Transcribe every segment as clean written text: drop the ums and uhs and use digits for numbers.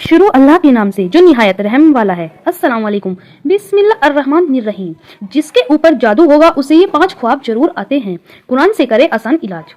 शुरू अल्लाह के नाम से जो निहायत रहम वाला है। अस्सलाम वालेकुम। बिस्मिल्लाहिर्रहमानिर्रहीम। जिसके ऊपर जादू होगा उसे ये 5 ख्वाब जरूर आते हैं। कुरान से करे आसान इलाज।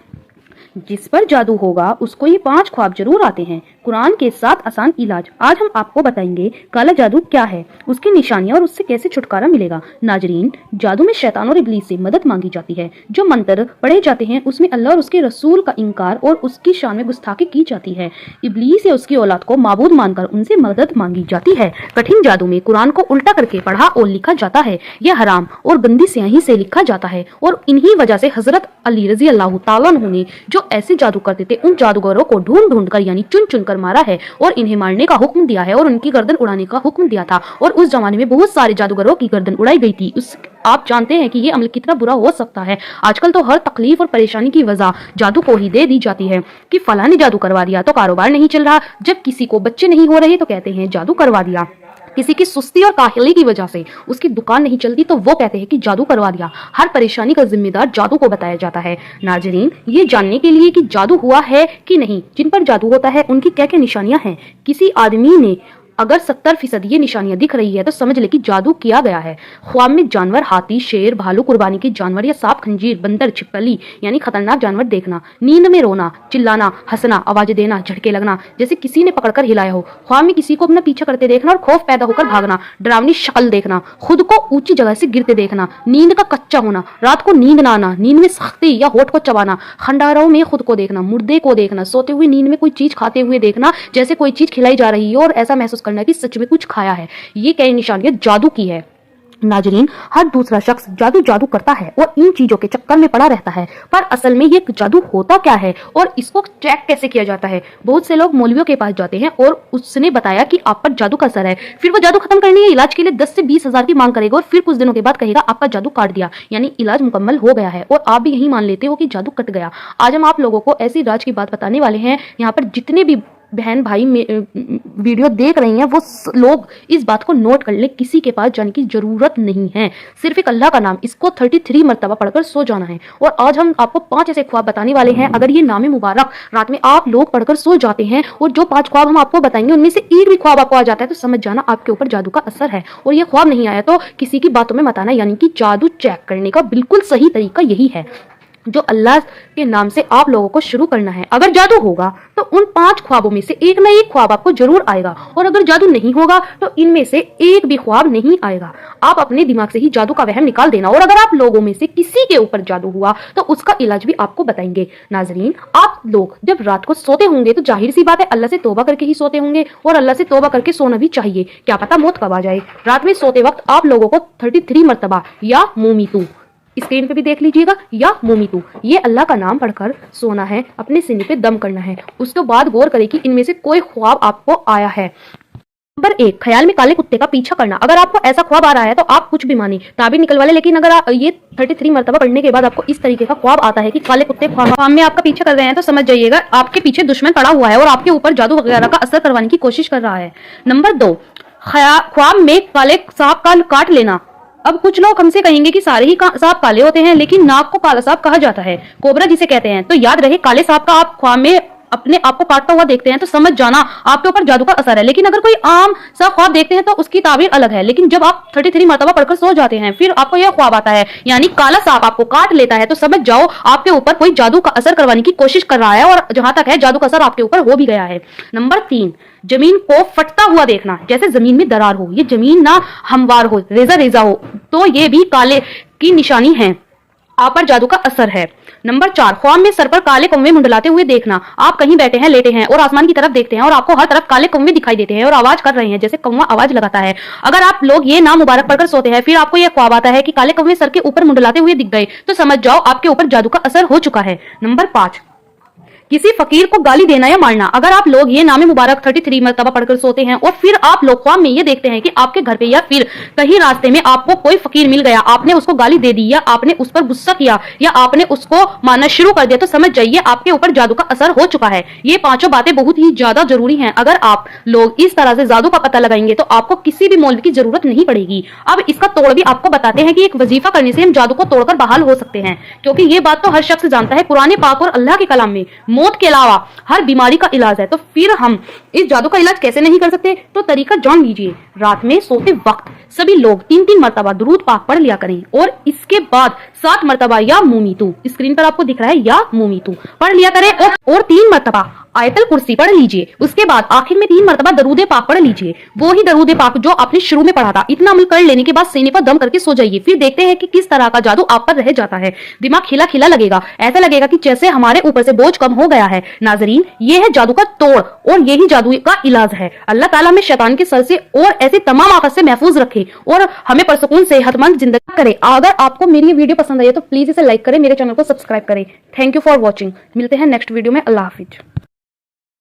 जिस पर जादू होगा उसको ये 5 ख्वाब जरूर आते हैं। कुरान के 7 आसान इलाज। आज हम आपको बताएंगे काला जादू क्या है, उसकी निशानियां और उससे कैसे छुटकारा मिलेगा। नाजरीन, जादू में शैतान और इब्लीस से मदद मांगी जाती है। जो मंत्र पढ़े जाते हैं उसमें अल्लाह और उसके रसूल का इनकार और उसकी शान में गुस्ताखी की जाती है। इब्लीस या उसकी औलाद को माबूद मानकर उनसे मदद मांगी जाती है। कठिन जादू में कुरान को उल्टा करके पढ़ा और लिखा जाता है। यह हराम और गंदी स्याही से लिखा जाता है और इन्हीं वजह से हजरत अली रजी अल्लाह ताला अन्हु ने जो ऐसे जादू करते थे उन जादूगरों को ढूंढ ढूंढ कर यानी चुन चुन कर मारा है और इन्हें मारने का हुक्म दिया है और उनकी गर्दन उड़ाने का हुक्म दिया था। और उस जमाने में बहुत सारे जादूगरों की गर्दन उड़ाई गई थी। आप जानते हैं कि ये अमल कितना बुरा हो सकता है। आजकल तो हर तकलीफ और परेशानी की वजह जादू को ही दे दी जाती है कि फलां ने जादू करवा दिया तो कारोबार नहीं चल रहा। जब किसी को बच्चे नहीं हो रहे तो कहते हैं जादू करवा दिया। किसी की सुस्ती और काहिली की वजह से उसकी दुकान नहीं चलती तो वो कहते हैं कि जादू करवा दिया। हर परेशानी का जिम्मेदार जादू को बताया जाता है। नाजरीन, ये जानने के लिए कि जादू हुआ है कि नहीं, जिन पर जादू होता है उनकी क्या क्या निशानियां हैं। किसी आदमी ने अगर 70% ये निशानियां दिख रही है तो समझ ले कि जादू किया गया है। ख्वाब में जानवर, हाथी, शेर, भालू, कुर्बानी के जानवर या सांप, खंजीर, बंदर, छिपकली यानी खतरनाक जानवर देखना, नींद में रोना, चिल्लाना, हंसना, आवाज देना, झटके लगना जैसे किसी ने पकड़कर हिलाया हो, ख्वाब में किसी को अपना पीछा करते देखना और खौफ पैदा होकर भागना, डरावनी शक्ल देखना, खुद को ऊंची जगह से गिरते देखना, नींद का कच्चा होना, रात को नींद ना आना, नींद में सख्ती या होठ को चबाना, खंडारों में खुद को देखना, मुर्दे को देखना, सोते हुए नींद में कोई चीज खाते हुए देखना जैसे कोई चीज खिलाई जा रही है और ऐसा महसूस करना कि सच में कुछ खाया है। ये कई निशानियां जादू की है। नाजरीन, हर दूसरा शख्स जादू करता है और इन चीजों के चक्कर में पड़ा रहता है, पर असल में ये जादू होता क्या है और इसको चेक कैसे किया जाता है। बहुत से लोग मौलवियों के पास जाते हैं और उसने बताया कि आप पर जादू का असर है। फिर वो जादू खत्म करने के इलाज के लिए 10 से 20 हजार की मांग करेगा और फिर कुछ दिनों के बाद कहेगा आपका जादू काट दिया, यानी इलाज मुकम्मल हो गया है और आप भी यही मान लेते हो कि जादू कट गया। आज हम आप लोगों को ऐसी राज की बात बताने वाले हैं। यहाँ पर जितने भी बहन भाई वीडियो देख रही हैं वो लोग इस बात को नोट कर ले, किसी के पास जाने की जरूरत नहीं है। सिर्फ एक अल्लाह का नाम, इसको 33 मरतबा पढ़कर सो जाना है। और आज हम आपको 5 ऐसे ख्वाब बताने वाले हैं। अगर ये नाम मुबारक रात में आप लोग पढ़कर सो जाते हैं और जो 5 ख्वाब हम आपको बताएंगे उनमें से एक भी ख्वाब आपको आ जाता है तो समझ जाना आपके ऊपर जादू का असर है। और ये ख्वाब नहीं आया तो किसी की बातों में मत आना, यानी कि जादू चेक करने का बिल्कुल सही तरीका यही है जो अल्लाह के नाम से आप लोगों को शुरू करना है। अगर जादू होगा तो उन 5 ख्वाबों में से एक ना एक ख्वाब आपको जरूर आएगा और अगर जादू नहीं होगा तो इनमें से एक भी ख्वाब नहीं आएगा। आप अपने दिमाग से ही जादू का वहम निकाल देना। और अगर आप लोगों में से किसी के ऊपर जादू हुआ तो उसका इलाज भी आपको बताएंगे। नाजरीन, आप लोग जब रात को सोते होंगे तो जाहिर सी बात है अल्लाह से तौबा करके ही सोते होंगे और अल्लाह से तौबा करके सोना भी चाहिए। क्या पता मौत कब आ जाए। रात में सोते वक्त आप लोगों को 33 मरतबा या मोमितू, स्क्रीन पे भी देख लीजिएगा, या मोमितू, ये अल्लाह का नाम पढ़कर सोना है, अपने सीने पे दम करना है। उसके बाद गौर करें कि इनमें से कोई ख्वाब आपको आया है। नंबर 1, ख्याल में काले कुत्ते का पीछा करना। अगर आपको ऐसा ख्वाब आ रहा है तो आप कुछ भी मानिए, ताबीर निकलवा ले, लेकिन अगर ये 33 मरतबा पढ़ने के बाद आपको इस तरीके का ख्वाब आता है कि काले कुत्ते ख्वाब में आपका पीछा कर रहे हैं तो समझ जाइएगा आपके पीछे दुश्मन पड़ा हुआ है और आपके ऊपर जादू वगैरह का असर करवाने की कोशिश कर रहा है। नंबर 2, ख्वाब में काले सांप का काट लेना। अब कुछ लोग हमसे कहेंगे कि सारे ही सांप काले होते हैं, लेकिन नाग को काला सांप कहा जाता है, कोबरा जिसे कहते हैं। तो याद रहे, काले सांप का आप ख्वाब में अपने आप को काटता हुआ देखते हैं तो समझ जाना आपके ऊपर जादू का असर है। लेकिन अगर कोई आम सा ख्वाब देखते हैं तो उसकी ताबीर अलग है। लेकिन जब आप 33 मरतबा पढ़कर सो जाते हैं फिर आपको यह ख्वाब आता है यानी काला सांप आपको काट लेता है तो समझ जाओ आपके ऊपर कोई जादू का असर करवाने की कोशिश कर रहा है और जहां तक है जादू का असर आपके ऊपर हो भी गया है। नंबर 3, जमीन को फटता हुआ देखना, जैसे जमीन में दरार हो, ये जमीन ना हमवार हो, रेजा हो, तो ये भी काले की निशानी है, आप पर जादू का असर है। नंबर 4, ख्वाब में सर पर काले कौवे मंडलाते हुए देखना। आप कहीं बैठे हैं, लेटे हैं और आसमान की तरफ देखते हैं और आपको हर तरफ काले कौवे दिखाई देते हैं और आवाज कर रहे हैं जैसे कौवा आवाज लगाता है। अगर आप लोग ये नाम मुबारक पढ़कर सोते हैं फिर आपको यह ख्वाब आता है कि काले कौवे सर के ऊपर मंडलाते हुए दिख गए तो समझ जाओ आपके ऊपर जादू का असर हो चुका है। नंबर 5, किसी फकीर को गाली देना या मारना। अगर आप लोग ये नाम मुबारक 33 मरतबा पढ़कर सोते हैं और फिर आप लोग ख्वाब में ये देखते हैं कि आपके घर पे या फिर कहीं रास्ते में आपको कोई फकीर मिल गया, आपने उसको गाली दे दी या आपने उस पर गुस्सा किया या आपने उसको मारना शुरू कर दिया तो समझ जाइए आपके ऊपर जादू का असर हो चुका है। ये 5 बातें बहुत ही ज्यादा जरूरी हैं। अगर आप लोग इस तरह से जादू का पता लगाएंगे तो आपको किसी भी मौलवी की जरूरत नहीं पड़ेगी। अब इसका तोड़ भी आपको बताते हैं कि एक वजीफा करने से हम जादू को तोड़कर बहाल हो सकते हैं, क्योंकि ये बात तो हर शख्स जानता है। कुरान पाक और अल्लाह के कलाम में मौत के अलावा हर बीमारी का इलाज है। तो फिर हम इस जादू का इलाज कैसे नहीं कर सकते? तो तरीका जान लीजिए। रात में सोते वक्त सभी लोग 3-3 मरतबा दुरूद पाक पढ़ लिया करें और इसके बाद 7 मरतबा या मुमीतू, स्क्रीन पर आपको दिख रहा है, या मुमीतू पढ़ लिया करें और 3 मरतबा आयतल कुर्सी पढ़ लीजिए। उसके बाद आखिर में 3 मरतबा दरूद पाक पढ़ लीजिए, वो ही दरूद पाक जो आपने शुरू में पढ़ा था। इतना अमल कर लेने के बाद सीने पर दम करके सो जाइए। फिर देखते हैं कि किस तरह का जादू आप पर रह जाता है। दिमाग खिला खिला लगेगा, ऐसा लगेगा कि जैसे हमारे ऊपर से बोझ कम हो गया है। नाजरीन, ये है जादू का तोड़ और यही जादू का इलाज है। अल्लाह ताला हमें शैतान के सर से और ऐसे तमाम आफत से महफूज रखे और हमें परसुकून सेहतमंद जिंदगी करे। अगर आपको मेरी वीडियो पसंद आई है तो प्लीज इसे लाइक करें, मेरे चैनल को सब्सक्राइब करें। Thank you for watching. मिलते हैं नेक्स्ट वीडियो में। अल्लाह हाफिज।